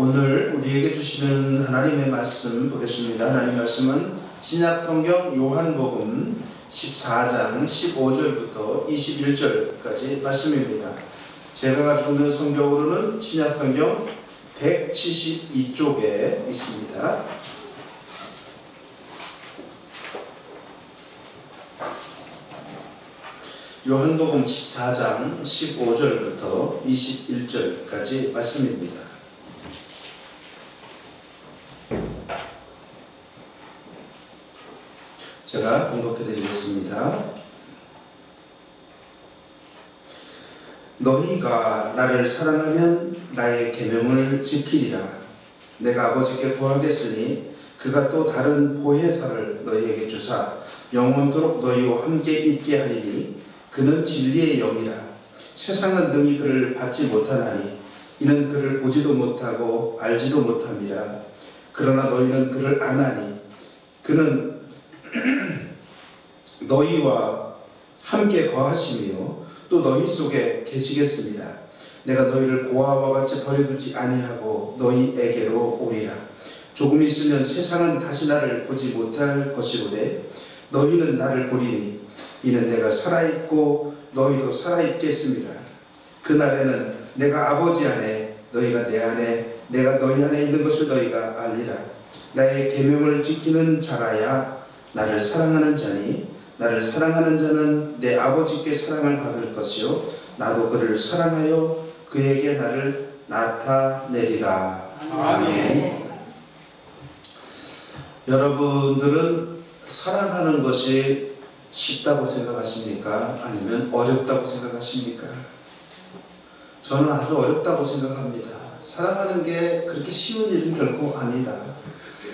오늘 우리에게 주시는 하나님의 말씀 보겠습니다. 하나님 말씀은 신약성경 요한복음 14장 15절부터 21절까지 말씀입니다. 제가 가지고 있는 성경으로는 신약성경 172쪽에 있습니다. 요한복음 14장 15절부터 21절까지 말씀입니다. 제가 공독해 드리겠습니다. 너희가 나를 사랑하면 나의 계명을 지키리라. 내가 아버지께 구하겠으니 그가 또 다른 보혜사를 너희에게 주사 영원토록 너희와 함께 있게 하리니 그는 진리의 영이라. 세상은 능히 그를 받지 못하나니 이는 그를 보지도 못하고 알지도 못함이라. 그러나 너희는 그를 아나니 그는 너희와 함께 거하시며 또 너희 속에 계시겠습니다. 내가 너희를 고아와 같이 버려두지 아니하고 너희에게로 오리라. 조금 있으면 세상은 다시 나를 보지 못할 것이로되 너희는 나를 보리니 이는 내가 살아있고 너희도 살아있겠습니다. 그날에는 내가 아버지 안에 너희가 내 안에 내가 너희 안에 있는 것을 너희가 알리라. 나의 계명을 지키는 자라야 나를 사랑하는 자니 나를 사랑하는 자는 내 아버지께 사랑을 받을 것이요 나도 그를 사랑하여 그에게 나를 나타내리라. 아멘. 여러분들은 사랑하는 것이 쉽다고 생각하십니까? 아니면 어렵다고 생각하십니까? 저는 아주 어렵다고 생각합니다. 사랑하는 게 그렇게 쉬운 일은 결코 아니다.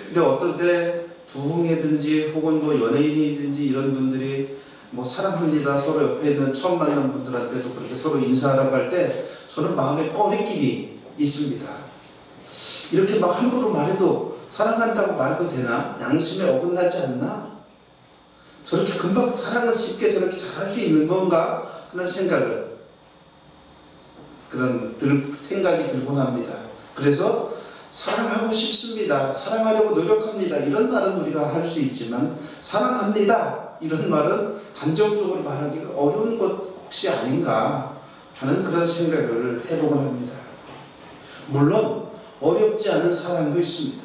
근데 어떨 때 부흥회든지 혹은 뭐 연예인이든지 이런 분들이 뭐 사랑합니다 서로 옆에 있는 처음 만난 분들한테도 그렇게 서로 인사하라고 할 때 저는 마음에 꺼리낌이 있습니다. 이렇게 막 함부로 말해도 사랑한다고 말해도 되나? 양심에 어긋나지 않나? 저렇게 금방 사랑을 쉽게 저렇게 잘할 수 있는 건가? 그런 생각이 들곤 합니다. 그래서 사랑하고 싶습니다. 사랑하려고 노력합니다. 이런 말은 우리가 할 수 있지만 사랑합니다. 이런 말은 단정적으로 말하기가 어려운 것 혹시 아닌가 하는 그런 생각을 해보곤 합니다. 물론 어렵지 않은 사랑도 있습니다.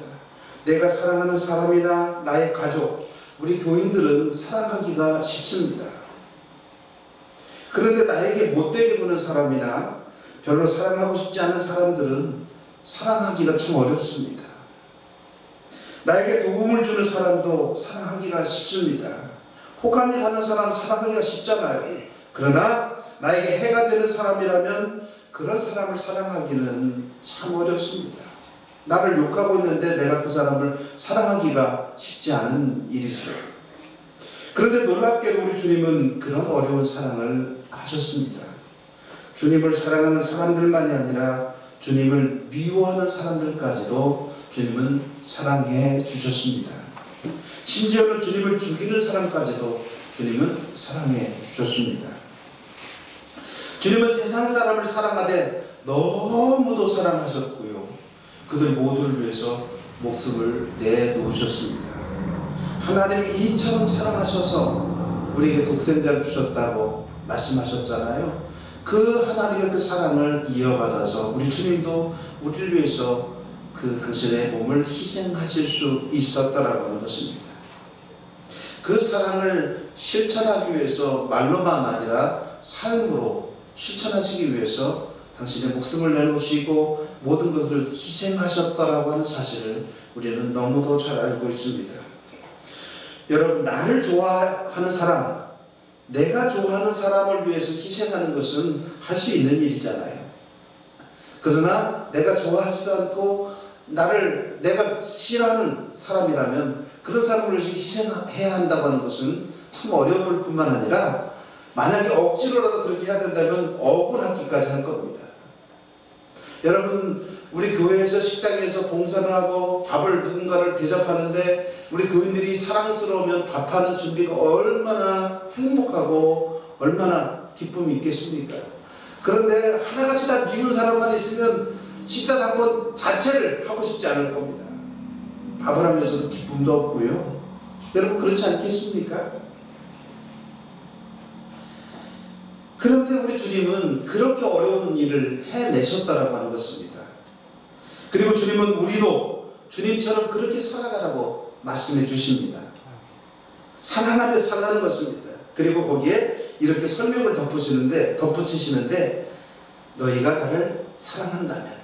내가 사랑하는 사람이나 나의 가족, 우리 교인들은 사랑하기가 쉽습니다. 그런데 나에게 못되게 보는 사람이나 별로 사랑하고 싶지 않은 사람들은 사랑하기가 참 어렵습니다. 나에게 도움을 주는 사람도 사랑하기가 쉽습니다. 혹한 일 하는 사람 사랑하기가 쉽잖아요. 그러나 나에게 해가 되는 사람이라면 그런 사람을 사랑하기는 참 어렵습니다. 나를 욕하고 있는데 내가 그 사람을 사랑하기가 쉽지 않은 일이죠. 그런데 놀랍게도 우리 주님은 그런 어려운 사랑을 하셨습니다. 주님을 사랑하는 사람들만이 아니라 주님을 미워하는 사람들까지도 주님은 사랑해 주셨습니다. 심지어는 주님을 죽이는 사람까지도 주님은 사랑해 주셨습니다. 주님은 세상 사람을 사랑하되 너무도 사랑하셨고요. 그들 모두를 위해서 목숨을 내놓으셨습니다. 하나님이 이처럼 사랑하셔서 우리에게 독생자를 주셨다고 말씀하셨잖아요. 그 하나님의 그 사랑을 이어받아서 우리 주님도 우리를 위해서 그 당신의 몸을 희생하실 수 있었다라고 하는 것입니다. 그 사랑을 실천하기 위해서 말로만 아니라 삶으로 실천하시기 위해서 당신의 목숨을 내놓으시고 모든 것을 희생하셨다라고 하는 사실을 우리는 너무도 잘 알고 있습니다. 여러분, 나를 좋아하는 사람, 내가 좋아하는 사람을 위해서 희생하는 것은 할 수 있는 일이잖아요. 그러나 내가 좋아하지도 않고 내가 싫어하는 사람이라면 그런 사람을 위해서 희생해야 한다고 하는 것은 참 어려울 뿐만 아니라 만약에 억지로라도 그렇게 해야 된다면 억울하기까지 할 겁니다. 여러분, 우리 교회에서 식당에서 봉사를 하고 밥을 누군가를 대접하는데 우리 교인들이 사랑스러우면 밥하는 준비가 얼마나 행복하고 얼마나 기쁨이 있겠습니까? 그런데 하나같이 다 미운 사람만 있으면 식사당번 자체를 하고 싶지 않을 겁니다. 밥을 하면서도 기쁨도 없고요. 여러분 그렇지 않겠습니까? 그런데 우리 주님은 그렇게 어려운 일을 해내셨다라고 하는 것입니다. 그리고 주님은 우리도 주님처럼 그렇게 살아가라고 말씀해 주십니다. 사랑하며 살라는 것입니다. 그리고 거기에 이렇게 설명을 덧붙이시는데 너희가 나를 사랑한다면,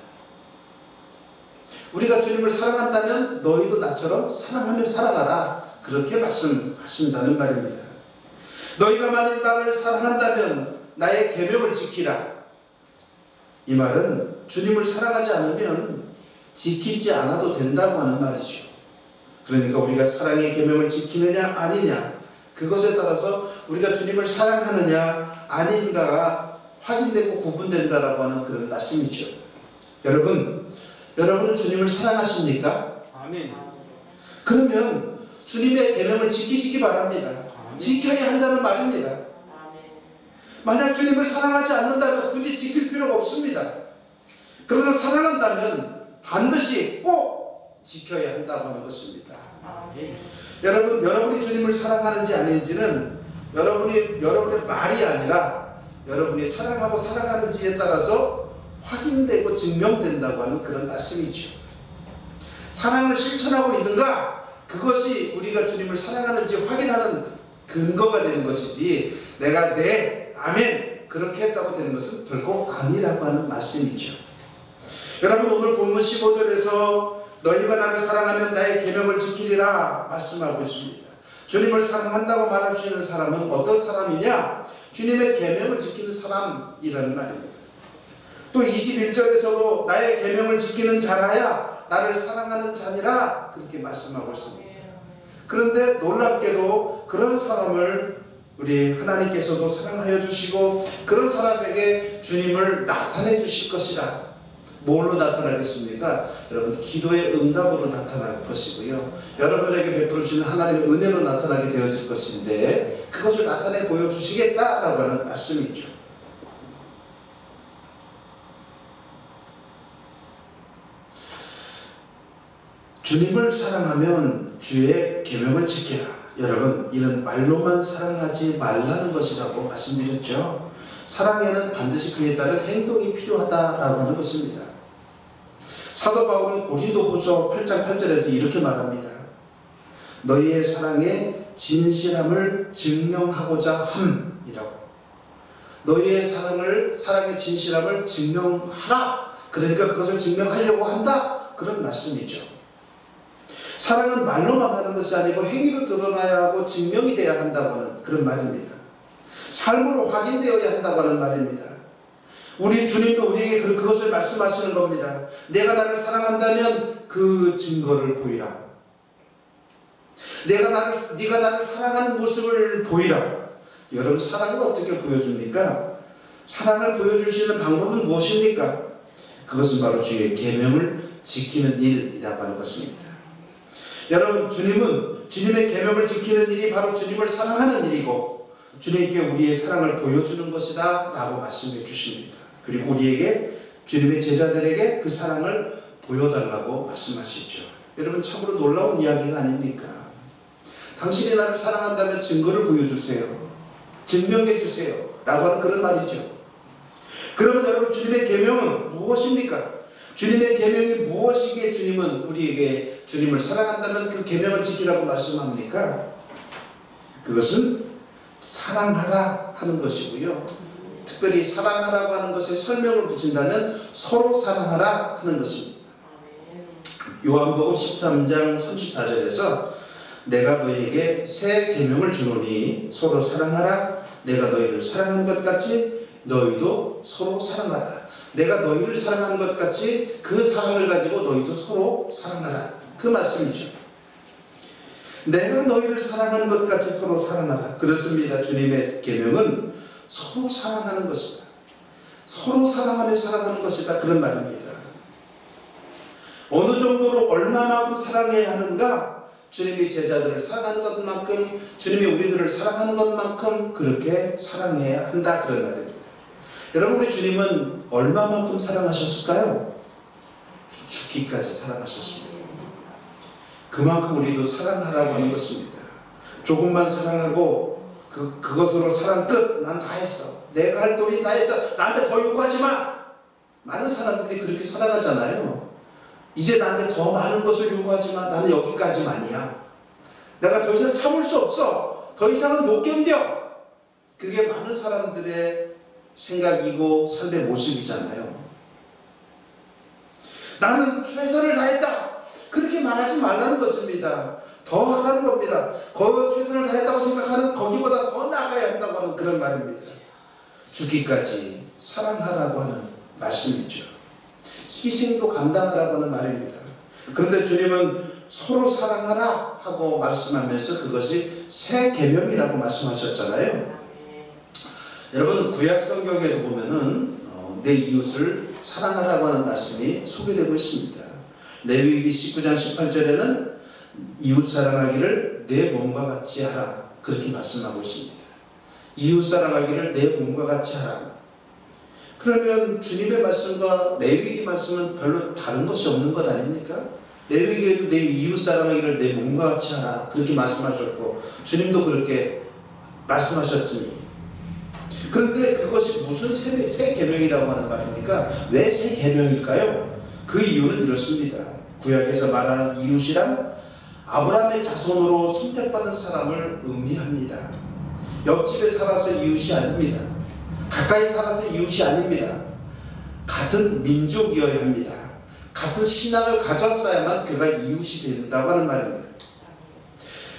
우리가 주님을 사랑한다면 너희도 나처럼 사랑하며 살아가라, 그렇게 말씀하신다는 말입니다. 너희가 만일 나를 사랑한다면 나의 계명을 지키라. 이 말은 주님을 사랑하지 않으면 지키지 않아도 된다고 하는 말이죠. 그러니까 우리가 사랑의 계명을 지키느냐 아니냐, 그것에 따라서 우리가 주님을 사랑하느냐 아닌가가 확인되고 구분된다라고 하는 그런 말씀이죠. 여러분은 주님을 사랑하십니까? 아멘. 그러면 주님의 계명을 지키시기 바랍니다. 지켜야 한다는 말입니다. 만약 주님을 사랑하지 않는다면 굳이 지킬 필요가 없습니다. 그러나 사랑한다면 반드시 꼭 지켜야 한다고 하는 것입니다. 여러분이 주님을 사랑하는지 아닌지는 여러분의 말이 아니라 여러분이 사랑하고 살아가는지에 따라서 확인되고 증명된다고 하는 그런 말씀이죠. 사랑을 실천하고 있는가? 그것이 우리가 주님을 사랑하는지 확인하는 근거가 되는 것이지, 내가 네, 아멘, 그렇게 했다고 되는 것은 결코 아니라고 하는 말씀이죠. 여러분, 오늘 본문 15절에서 너희가 나를 사랑하면 나의 계명을 지키리라 말씀하고 있습니다. 주님을 사랑한다고 말할 수 있는 사람은 어떤 사람이냐? 주님의 계명을 지키는 사람이라는 말입니다. 또 21절에서도 나의 계명을 지키는 자라야 나를 사랑하는 자니라, 그렇게 말씀하고 있습니다. 그런데 놀랍게도 그런 사람을 우리 하나님께서도 사랑하여 주시고 그런 사람에게 주님을 나타내 주실 것이라. 뭘로 나타나겠습니까? 여러분, 기도의 응답으로 나타날 것이고요, 여러분에게 베풀으시는 하나님의 은혜로 나타나게 되어질 것인데, 그것을 나타내 보여주시겠다라고 하는 말씀이죠. 주님을 사랑하면 주의 계명을 지키라. 여러분, 이는 말로만 사랑하지 말라는 것이라고 말씀드렸죠. 사랑에는 반드시 그에 따른 행동이 필요하다라고 하는 것입니다. 사도 바울은 고린도후서 8장 8절에서 이렇게 말합니다. 너희의 사랑의 진실함을 증명하고자 함이라고. 너희의 사랑의 진실함을 증명하라. 그러니까 그것을 증명하려고 한다, 그런 말씀이죠. 사랑은 말로만 하는 것이 아니고 행위로 드러나야 하고 증명이 되어야 한다고 하는 그런 말입니다. 삶으로 확인되어야 한다고 하는 말입니다. 우리 주님도 우리에게 그것을 말씀하시는 겁니다. 내가 나를 사랑한다면 그 증거를 보이라. 네가 나를 사랑하는 모습을 보이라. 여러분, 사랑을 어떻게 보여줍니까? 사랑을 보여줄 수 있는 방법은 무엇입니까? 그것은 바로 주의 계명을 지키는 일이라고 하는 것입니다. 여러분, 주님은 주님의 계명을 지키는 일이 바로 주님을 사랑하는 일이고 주님께 우리의 사랑을 보여주는 것이다 라고 말씀해 주십니다. 그리고 우리에게, 주님의 제자들에게 그 사랑을 보여달라고 말씀하시죠. 여러분, 참으로 놀라운 이야기가 아닙니까? 당신이 나를 사랑한다면 증거를 보여주세요, 증명해 주세요 라고 하는 그런 말이죠. 그러면 여러분, 주님의 계명은 무엇입니까? 주님의 계명이 무엇이기에 주님은 우리에게 주님을 사랑한다면 그 계명을 지키라고 말씀합니까? 그것은 사랑하라 하는 것이고요, 특별히 사랑하라고 하는 것에 설명을 붙인다면 서로 사랑하라 하는 것입니다. 요한복음 13장 34절에서 내가 너희에게 새 계명을 주노니 서로 사랑하라. 내가 너희를 사랑한 것 같이 너희도 서로 사랑하라. 내가 너희를 사랑하는 것 같이 그 사랑을 가지고 너희도 서로 사랑하라, 그 말씀이죠. 내가 너희를 사랑하는 것 같이 서로 사랑하라. 그렇습니다. 주님의 계명은 서로 사랑하는 것이다, 서로 사랑하며 살아가는 것이다, 그런 말입니다. 어느 정도로 얼마만큼 사랑해야 하는가? 주님이 제자들을 사랑하는 것만큼, 주님이 우리들을 사랑하는 것만큼 그렇게 사랑해야 한다, 그런 말입니다. 여러분, 우리 주님은 얼마만큼 사랑하셨을까요? 죽기까지 사랑하셨습니다. 그만큼 우리도 사랑하라고 하는 것입니다. 조금만 사랑하고 그것으로 사랑 끝. 난 다 했어. 내가 할 도리 다 했어. 나한테 더 요구하지 마. 많은 사람들이 그렇게 살아가잖아요. 이제 나한테 더 많은 것을 요구하지 마. 나는 여기까지만이야. 내가 더 이상 참을 수 없어. 더 이상은 못 견뎌. 그게 많은 사람들의 생각이고 삶의 모습이잖아요. 나는 최선을 다했다. 그렇게 말하지 말라는 것입니다. 더 하라는 겁니다. 최선을 다했다고 생각하는 거기보다 더 나아가야 한다고 하는 그런 말입니다. 죽기까지 사랑하라고 하는 말씀이죠. 희생도 감당하라고 하는 말입니다. 그런데 주님은 서로 사랑하라 하고 말씀하면서 그것이 새 계명이라고 말씀하셨잖아요. 여러분 구약 성경에도 보면은 내 이웃을 사랑하라고 하는 말씀이 소개되고 있습니다. 레위기 19장 18절에는 이웃 사랑하기를 내 몸과 같이 하라 그렇게 말씀하고 있습니다. 이웃 사랑하기를 내 몸과 같이 하라. 그러면 주님의 말씀과 레위기 말씀은 별로 다른 것이 없는 것 아닙니까? 레위기에도 내 이웃 사랑하기를 내 몸과 같이 하라 그렇게 말씀하셨고 주님도 그렇게 말씀하셨으니 그런데 그것이 무슨 새 계명이라고 하는 말입니까? 왜 새 계명일까요? 그 이유는 이렇습니다. 구약에서 말하는 이웃이란 아브라함의 자손으로 선택받은 사람을 의미합니다. 옆집에 살아서 이웃이 아닙니다. 가까이 살아서 이웃이 아닙니다. 같은 민족이어야 합니다. 같은 신앙을 가졌어야만 그가 이웃이 된다고 하는 말입니다.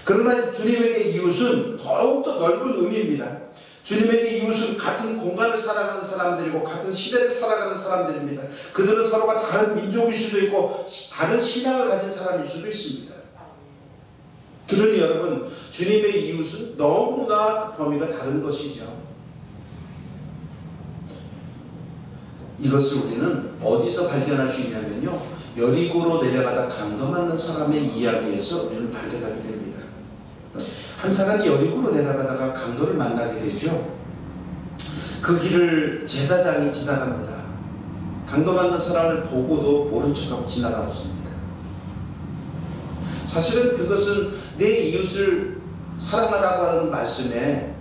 그러나 주님에게 이웃은 더욱더 넓은 의미입니다. 주님에게 이웃은 같은 공간을 살아가는 사람들이고 같은 시대를 살아가는 사람들입니다. 그들은 서로가 다른 민족일 수도 있고 다른 신앙을 가진 사람일 수도 있습니다. 그러니 여러분 주님의 이웃은 너무나 범위가 다른 것이죠. 이것을 우리는 어디서 발견할 수 있냐면요. 여리고로 내려가다 강도 맞는 사람의 이야기에서 우리는 발견하게 됩니다. 한 사람이 여리고로 내려가다가 강도를 만나게 되죠. 그 길을 제사장이 지나갑니다. 강도 맞는 사람을 보고도 모른 척하고 지나갔습니다. 사실은 그것은 내 이웃을 사랑하라고 하는 말씀에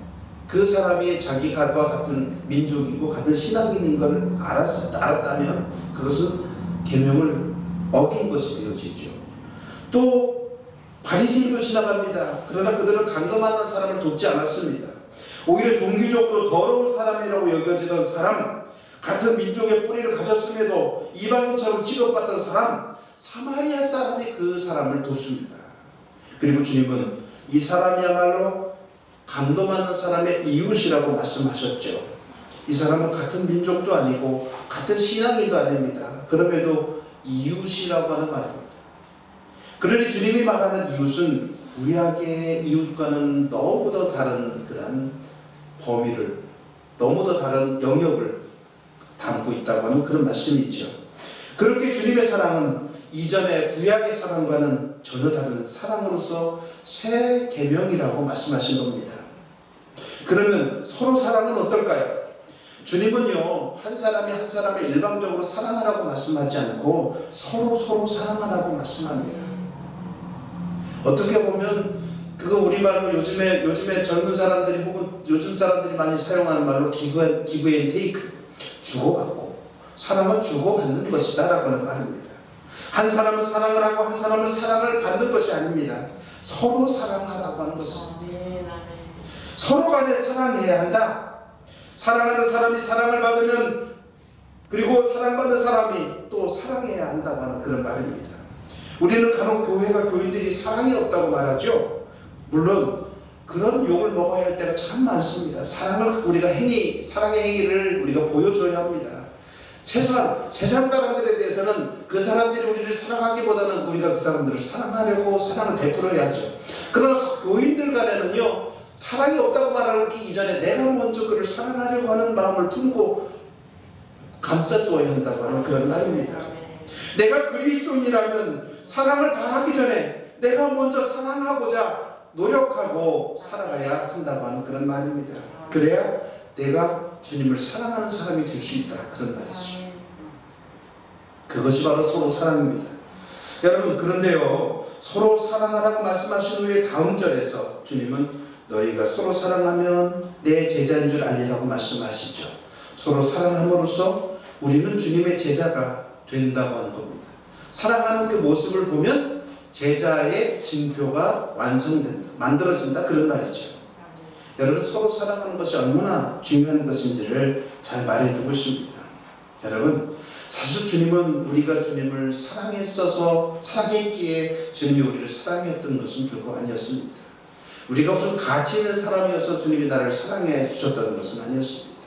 그 사람이 자기가 같은 민족이고 같은 신앙인인 걸 알았다면 그것은 계명을 어긴 것이 되어지죠. 또 바리새인도 지나갑니다. 그러나 그들은 강도 만난 사람을 돕지 않았습니다. 오히려 종교적으로 더러운 사람이라고 여겨지던 사람, 같은 민족의 뿌리를 가졌음에도 이방인처럼 취급받던 사람, 사마리아 사람이 그 사람을 돕습니다. 그리고 주님은 이 사람이야말로 강도 만난 사람의 이웃이라고 말씀하셨죠. 이 사람은 같은 민족도 아니고 같은 신앙인도 아닙니다. 그럼에도 이웃이라고 하는 말입니다. 그러니 주님이 말하는 이웃은 구약의 이웃과는 너무도 다른 그런 범위를, 너무도 다른 영역을 담고 있다고 하는 그런 말씀이죠. 그렇게 주님의 사랑은 이전의 구약의 사랑과는 전혀 다른 사랑으로서 새 계명이라고 말씀하신 겁니다. 그러면 서로 사랑은 어떨까요? 주님은요, 한 사람이 한 사람을 일방적으로 사랑하라고 말씀하지 않고 서로 사랑하라고 말씀합니다. 어떻게 보면 그거 우리말로 요즘에 젊은 사람들이 혹은 요즘 사람들이 많이 사용하는 말로 기브 앤 테이크, 주고받고 사랑은 주고받는 것이다 라고 하는 말입니다. 한 사람은 사랑을 하고 한 사람은 사랑을 받는 것이 아닙니다. 서로 사랑하라고 하는 것입니다. 서로 간에 사랑해야 한다. 사랑하는 사람이 사랑을 받으면 그리고 사랑받는 사람이 또 사랑해야 한다고 하는 그런 말입니다. 우리는 간혹 교회가 교인들이 사랑이 없다고 말하죠. 물론 그런 욕을 먹어야 할 때가 참 많습니다. 사랑을 우리가 사랑의 행위를 우리가 보여줘야 합니다. 세상 사람들에 대해서는 그 사람들이 우리를 사랑하기보다는 우리가 그 사람들을 사랑하려고 사랑을 베풀어야죠. 그러나 교인들 간에는요, 사랑이 없다고 말하기 이전에 내가 먼저 그를 사랑하려고 하는 마음을 품고 감싸주어야 한다고 하는 그런 말입니다. 내가 그리스도인이라면 사랑을 바라기 전에 내가 먼저 사랑하고자 노력하고 살아가야 한다고 하는 그런 말입니다. 그래야 내가 주님을 사랑하는 사람이 될 수 있다, 그런 말이죠. 그것이 바로 서로 사랑입니다. 여러분, 그런데요, 서로 사랑하라고 말씀하신 후에 다음 절에서 주님은 너희가 서로 사랑하면 내 제자인 줄 알리라고 말씀하시죠. 서로 사랑함으로써 우리는 주님의 제자가 된다고 하는 겁니다. 사랑하는 그 모습을 보면 제자의 징표가 완성된다, 만들어진다, 그런 말이죠. 여러분, 서로 사랑하는 것이 얼마나 중요한 것인지를 잘 말해주고 있습니다. 여러분, 사실 주님은 우리가 주님을 사랑했어서, 사랑했기에 주님이 우리를 사랑했던 것은 결코 아니었습니다. 우리가 무슨 가치 있는 사람이어서 주님이 나를 사랑해 주셨다는 것은 아니었습니다.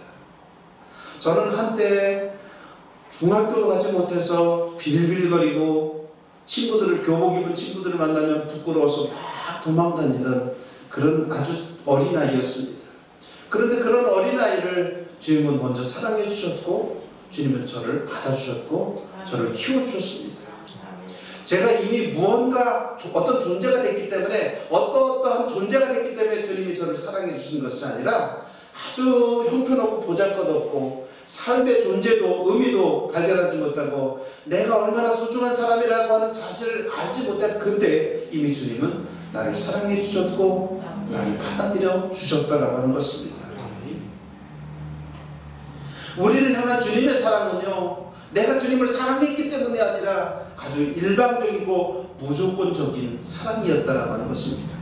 저는 한때 중학교도 가지 못해서 빌빌거리고 친구들을, 교복 입은 친구들을 만나면 부끄러워서 막 도망다니던 그런 아주 어린아이였습니다. 그런데 그런 어린아이를 주님은 먼저 사랑해 주셨고, 주님은 저를 받아주셨고 저를 키워주셨습니다. 제가 이미 무언가 어떤 존재가 됐기 때문에, 어떠한 존재가 됐기 때문에 주님이 저를 사랑해 주신 것이 아니라 아주 형편없고 보잘것없고 삶의 존재도 의미도 발견하지 못하고 내가 얼마나 소중한 사람이라고 하는 사실을 알지 못한 그때 이미 주님은 나를 사랑해 주셨고 나를 받아들여 주셨다라고 하는 것입니다. 우리를 향한 주님의 사랑은요, 내가 주님을 사랑했기 때문이 아니라 아주 일방적이고 무조건적인 사랑이었다라고 하는 것입니다.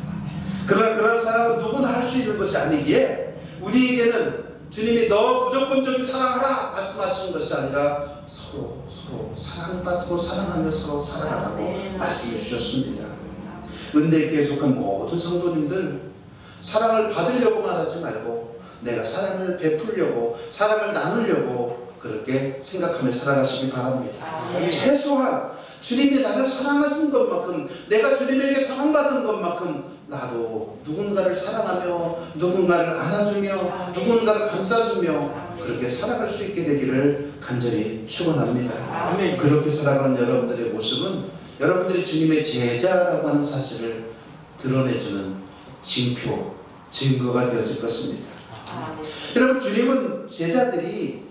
그러나 그런 사랑은 누구나 할 수 있는 것이 아니기에 우리에게는 주님이 너 무조건적인 사랑하라 말씀하시는 것이 아니라 서로 사랑받고 사랑하며 서로 사랑하라고 말씀해 주셨습니다. 은대교회에 속한 모든 성도님들, 사랑을 받으려고만 하지 말고 내가 사랑을 베풀려고, 사랑을 나누려고 그렇게 생각하며 살아가시기 바랍니다. 최소한 주님이 나를 사랑하신 것만큼, 내가 주님에게 사랑받은 것만큼 나도 누군가를 사랑하며 누군가를 안아주며 누군가를 감싸주며 그렇게 살아갈 수 있게 되기를 간절히 축원합니다. 그렇게 살아가는 여러분들의 모습은 여러분들이 주님의 제자라고 하는 사실을 드러내주는 징표, 증거가 되어질 것입니다. 여러분, 주님은 주님이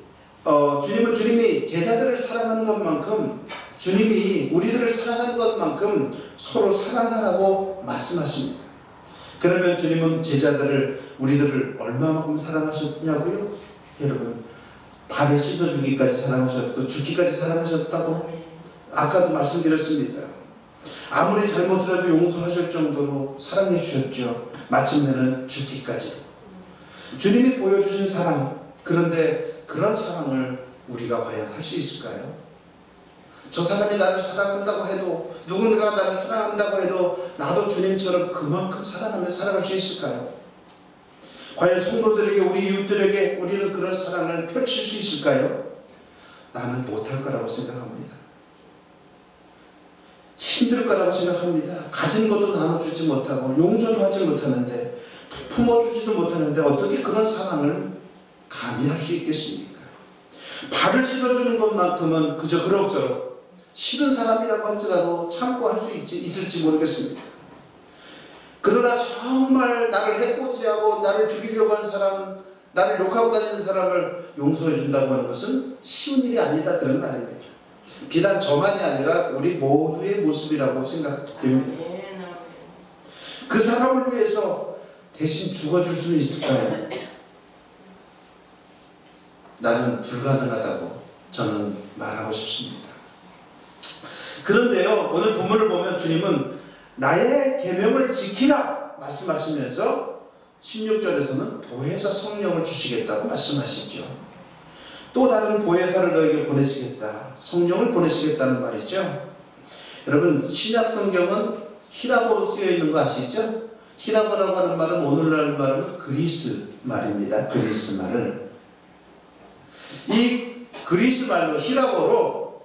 제자들을 사랑하는 것만큼, 주님이 우리들을 사랑하는 것만큼 서로 사랑하라고 말씀하십니다. 그러면 주님은 우리들을 얼마만큼 사랑하셨냐고요? 여러분, 발을 씻어주기까지 사랑하셨고 죽기까지 사랑하셨다고 아까도 말씀드렸습니다. 아무리 잘못을 해도 용서하실 정도로 사랑해 주셨죠. 마침내는 죽기까지. 주님이 보여주신 사랑, 그런데 그런 사랑을 우리가 과연 할 수 있을까요? 저 사람이 나를 사랑한다고 해도, 누군가가 나를 사랑한다고 해도 나도 주님처럼 그만큼 사랑하며 살아갈 수 있을까요? 과연 성도들에게, 우리 이웃들에게 우리는 그런 사랑을 펼칠 수 있을까요? 나는 못할 거라고 생각합니다. 힘들 거라고 생각합니다. 가진 것도 나눠주지 못하고 용서도 하지 못하는데, 품어주지도 못하는데 어떻게 그런 사랑을 감히 할 수 있겠습니까? 발을 씻어주는 것만큼은 그저 그럭저럭 싫은 사람이라고 할지라도 참고 할 수 있을지 모르겠습니다. 그러나 정말 나를 해코지하고 나를 죽이려고 하는 사람, 나를 욕하고 다니는 사람을 용서해 준다고 하는 것은 쉬운 일이 아니다, 그런 말입니다. 비단 저만이 아니라 우리 모두의 모습이라고 생각됩니다. 그 사람을 위해서 대신 죽어줄 수는 있을까요? 나는 불가능하다고 저는 말하고 싶습니다. 그런데요, 오늘 본문을 보면 주님은 나의 계명을 지키라 말씀하시면서 16절에서는 보혜사 성령을 주시겠다고 말씀하시죠. 또 다른 보혜사를 너에게 보내시겠다, 성령을 보내시겠다는 말이죠. 여러분, 신약 성경은 히라보로 쓰여 있는 거 아시죠? 히라보라고 하는 말은 오늘날 말하면 그리스 말입니다. 그리스 말을, 이 그리스 말로, 히라보로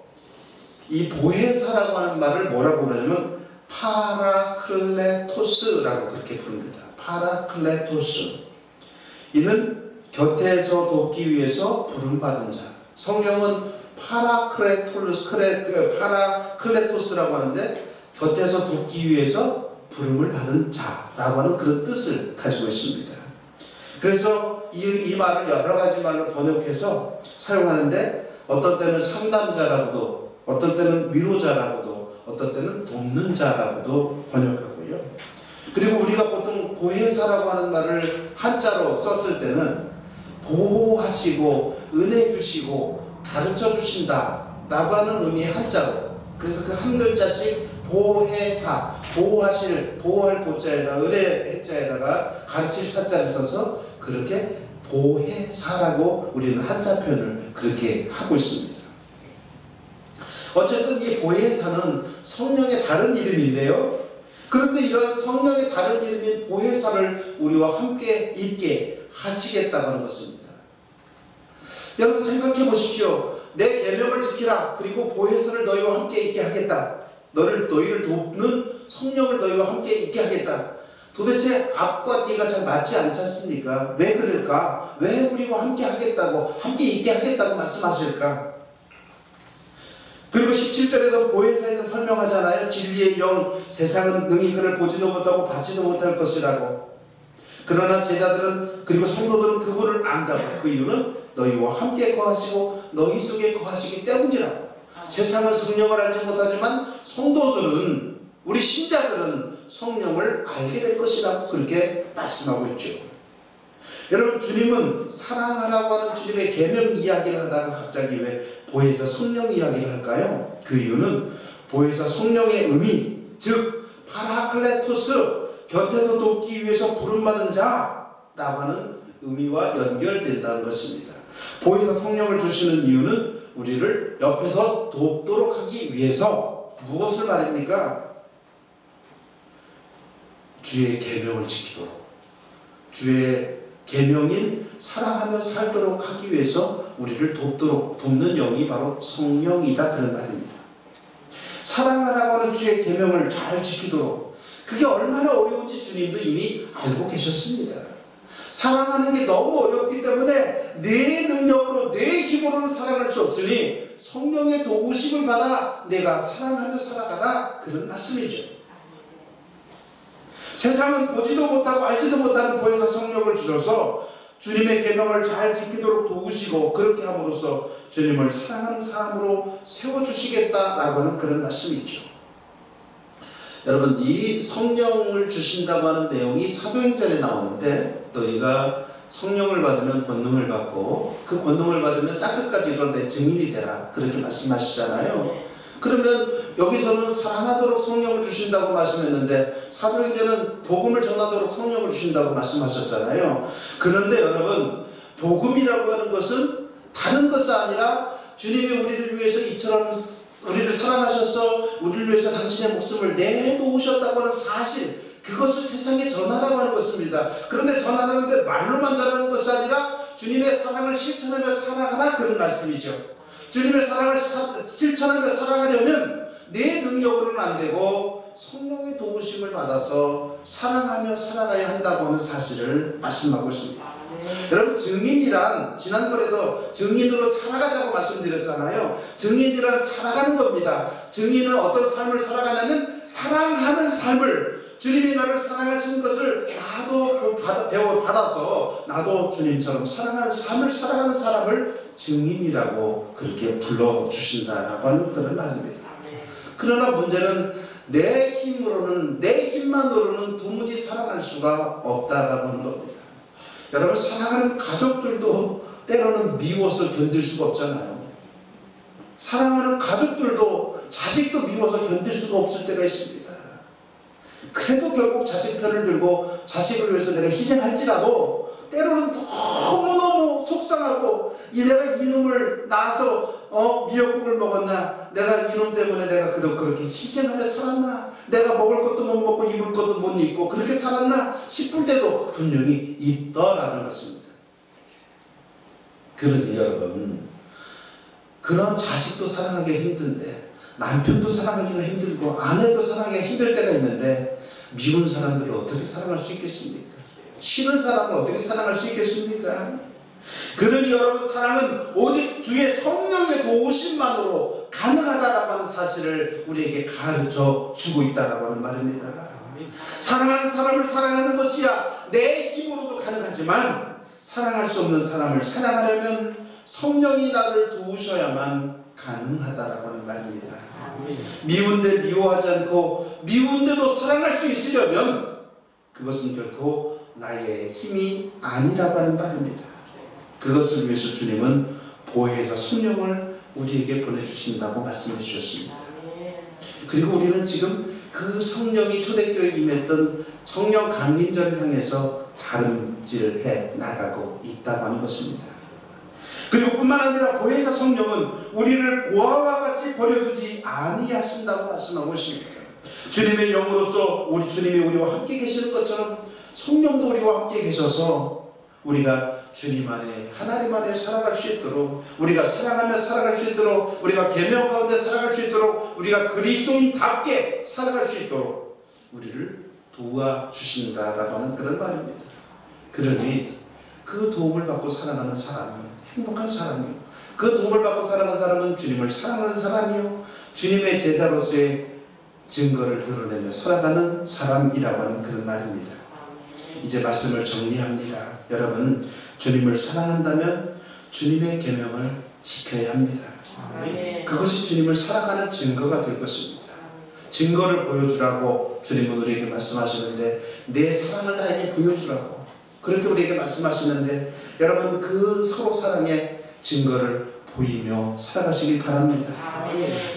이 보혜사라고 하는 말을 뭐라고 그러냐면 파라클레토스라고 그렇게 부릅니다. 파라클레토스. 이는 곁에서 돕기 위해서 부름받은 자. 성경은 파라클레토스라고 하는데 곁에서 돕기 위해서 부름을 받은 자라고 하는 그런 뜻을 가지고 있습니다. 그래서 이 말을 여러 가지 말로 번역해서 사용하는데, 어떤 때는 상담자라고도 어떤 때는 위로자라고도, 어떤 때는 돕는 자라고도 번역하고요. 그리고 우리가 보통 보혜사라고 하는 말을 한자로 썼을 때는 보호하시고 은혜 주시고 가르쳐 주신다 라고 하는 의미의 한자로, 그래서 그 한 글자씩 보혜사, 보호하실, 보호할 보자에다가 은혜 해자에다가 가르칠 사자를 써서 그렇게 보혜사라고 우리는 한자 표현을 그렇게 하고 있습니다. 어쨌든 이 보혜사는 성령의 다른 이름인데요. 그런데 이런 성령의 다른 이름인 보혜사를 우리와 함께 있게 하시겠다고 하는 것입니다. 여러분 생각해 보십시오. 내 계명을 지키라. 그리고 보혜사를 너희와 함께 있게 하겠다. 너희를 돕는 성령을 너희와 함께 있게 하겠다. 도대체 앞과 뒤가 잘 맞지 않지 않습니까? 왜 그럴까? 왜 우리와 함께 하겠다고, 함께 있게 하겠다고 말씀하실까? 그리고 17절에도 보혜사에서 설명하잖아요. 진리의 영, 세상은 능히 그를 보지도 못하고 받지도 못할 것이라고. 그러나 제자들은, 그리고 성도들은 그분을 안다고. 그 이유는 너희와 함께 거하시고 너희 속에 거하시기 때문이라고. 세상은 성령을 알지 못하지만 성도들은, 우리 신자들은 성령을 알게 될 것이라고 그렇게 말씀하고 있죠. 여러분, 주님은 사랑하라고 하는 주님의 계명 이야기를 하다가 갑자기 왜 보혜사 성령 이야기를 할까요? 그 이유는 보혜사 성령의 의미, 즉 파라클레토스, 곁에서 돕기 위해서 부름받은 자라고 하는 의미와 연결된다는 것입니다. 보혜사 성령을 주시는 이유는 우리를 옆에서 돕도록 하기 위해서, 무엇을 말입니까? 주의 계명을 지키도록, 주의 계명인 사랑하며 살도록 하기 위해서 우리를 돕는 영이 바로 성령이다, 그런 말입니다. 사랑하라고 하는 주의 계명을 잘 지키도록, 그게 얼마나 어려운지 주님도 이미 알고 계셨습니다. 사랑하는 게 너무 어렵기 때문에 내 능력으로, 내 힘으로는 사랑할 수 없으니 성령의 도우심을 받아 내가 사랑하며 살아가라, 그런 말씀이죠. 세상은 보지도 못하고 알지도 못하는 보혜사 성령을 주셔서 주님의 계명을 잘 지키도록 도우시고, 그렇게 함으로써 주님을 사랑하는 사람으로 세워주시겠다라고 하는 그런 말씀이죠. 여러분, 이 성령을 주신다고 하는 내용이 사도행전에 나오는데, 너희가 성령을 받으면 권능을 받고 그 권능을 받으면 땅끝까지 이르러 내 증인이 되라, 그렇게 말씀하시잖아요. 그러면 여기서는 사랑하도록 성령을 주신다고 말씀했는데, 사도행전은 복음을 전하도록 성령을 주신다고 말씀하셨잖아요. 그런데 여러분, 복음이라고 하는 것은 다른 것이 아니라 주님이 우리를 위해서 이처럼 우리를 사랑하셔서 우리를 위해서 당신의 목숨을 내놓으셨다고 하는 사실, 그것을 세상에 전하라고 하는 것입니다. 그런데 전하는데 말로만 전하는 것이 아니라 주님의 사랑을 실천하며 살아가라, 그런 말씀이죠. 주님의 사랑을 실천하며 살아가려면 내 능력으로는 안 되고 성령의 도우심을 받아서 사랑하며 살아가야 한다고 하는 사실을 말씀하고 있습니다. 여러분, 증인이란, 지난번에도 증인으로 살아가자고 말씀드렸잖아요. 증인이란 살아가는 겁니다. 증인은 어떤 삶을 살아가냐면 사랑하는 삶을, 주님이 나를 사랑하시는 것을 나도 받아서 나도 주님처럼 사랑하는 삶을 살아가는 사람을 증인이라고 그렇게 불러주신다라고 하는 그런 말입니다. 그러나 문제는 내 힘으로는, 내 힘만으로는 도무지 사랑할 수가 없다라고 하는 겁니다. 여러분, 사랑하는 가족들도 때로는 미워서 견딜 수가 없잖아요. 사랑하는 가족들도, 자식도 미워서 견딜 수가 없을 때가 있습니다. 그래도 결국 자식 편을 들고 자식을 위해서 내가 희생할지라도 때로는 너무너무 속상하고, 내가 이놈을 낳아서 미역국을 먹었나, 내가 이놈 때문에 내가 그렇게 희생하며 살았나, 내가 먹을 것도 못 먹고 입을 것도 못 입고 그렇게 살았나 싶을 때도 분명히 있더라는 것입니다. 그런데 여러분, 그런 자식도 사랑하기가 힘든데, 남편도 사랑하기가 힘들고 아내도 사랑하기가 힘들 때가 있는데, 미운 사람들을 어떻게 사랑할 수 있겠습니까? 싫은 사람을 어떻게 사랑할 수 있겠습니까? 그러니 여러분, 사랑은 오직 주의 성령의 도우심만으로 가능하다라고 하는 사실을 우리에게 가르쳐 주고 있다라고 하는 말입니다. 사랑하는 사람을 사랑하는 것이야 내 힘으로도 가능하지만, 사랑할 수 없는 사람을 사랑하려면 성령이 나를 도우셔야만 가능하다라고 하는 말입니다. 미운데 미워하지 않고 미운데도 사랑할 수 있으려면 그것은 결코 나의 힘이 아니라고 하는 말입니다. 그것을 위해서 주님은 보혜사 성령을 우리에게 보내주신다고 말씀해 주셨습니다. 그리고 우리는 지금 그 성령이 초대교회에 임했던 성령 강림절을 향해서 다름질해 나가고 있다고 하는 것입니다. 그리고 뿐만 아니라 보혜사 성령은 우리를 고아와 같이 버려두지 아니하신다고 말씀하고 있습니다. 주님의 영으로서 우리 주님이 우리와 함께 계시는 것처럼 성령도 우리와 함께 계셔서 우리가 주님 안에 하나님 안에 살아갈 수 있도록, 우리가 사랑하며 살아갈 수 있도록, 우리가 계명 가운데 살아갈 수 있도록, 우리가 그리스도인답게 살아갈 수 있도록 우리를 도와주신다라고 하는 그런 말입니다. 그러니 그 도움을 받고 살아가는 사람은 행복한 사람이요, 그 도움을 받고 살아가는 사람은 주님을 사랑하는 사람이요, 주님의 제자로서의 증거를 드러내며 살아가는 사람이라고 하는 그런 말입니다. 이제 말씀을 정리합니다. 여러분, 주님을 사랑한다면 주님의 계명을 지켜야 합니다. 그것이 주님을 사랑하는 증거가 될 것입니다. 증거를 보여주라고 주님은 우리에게 말씀하시는데, 내 사랑을 나에게 보여주라고 그렇게 우리에게 말씀하시는데, 여러분 그 서로 사랑의 증거를 보이며 살아가시길 바랍니다.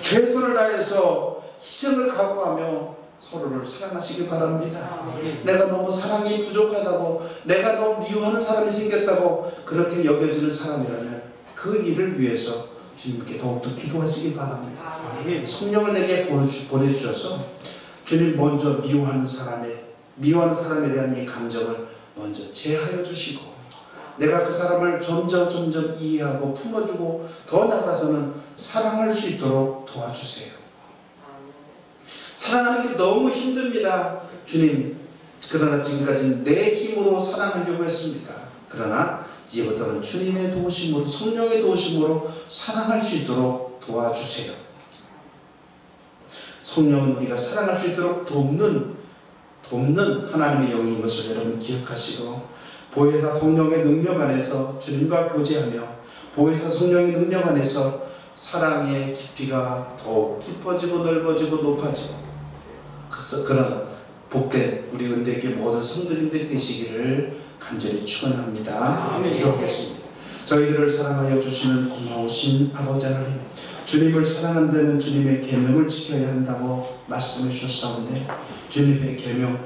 최선을 다해서 희생을 각오하며 서로를 사랑하시길 바랍니다. 내가 너무 사랑이 부족하다고, 내가 너무 미워하는 사람이 생겼다고 그렇게 여겨지는 사람이라면 그 일을 위해서 주님께 더욱더 기도하시길 바랍니다. 성령을 내게 보내주셔서 주님 먼저 미워하는 사람에 대한 이 감정을 먼저 제하여 주시고, 내가 그 사람을 점점 이해하고 품어주고 더 나아가서는 사랑할 수 있도록 도와주세요. 사랑하는 게 너무 힘듭니다. 주님, 그러나 지금까지는 내 힘으로 사랑하려고 했습니다. 그러나 이제부터는 주님의 도우심으로, 성령의 도우심으로 사랑할 수 있도록 도와주세요. 성령은 우리가 사랑할 수 있도록 돕는 하나님의 영인 것을 여러분 기억하시고, 보혜사 성령의 능력 안에서 주님과 교제하며 보혜사 성령의 능력 안에서 사랑의 깊이가 더욱 깊어지고 넓어지고 높아지고 그런 복된 우리 은혜교회 모든 성도님들이 되시기를 간절히 축원합니다. 기도하겠습니다. 저희들을 사랑하여 주시는 고마우신 아버지 하나님, 주님을 사랑한다면 주님의 계명을 지켜야 한다고 말씀해 주셨사온데, 주님의 계명,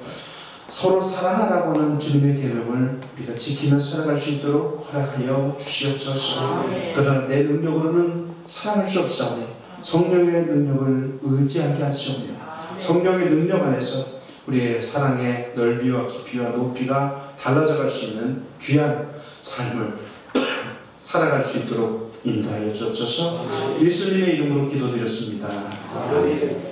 서로 사랑하라고 하는 주님의 계명을 우리가 지키며 살아갈 수 있도록 허락하여 주시옵소서. 그러나 내 능력으로는 사랑할 수 없사오니 성령의 능력을 의지하게 하시오며, 성령의 능력 안에서 우리의 사랑의 넓이와 깊이와 높이가 달라져 갈 수 있는 귀한 삶을 살아갈 수 있도록 인도하여 주옵소서. 예수님의 이름으로 기도드렸습니다. 아멘.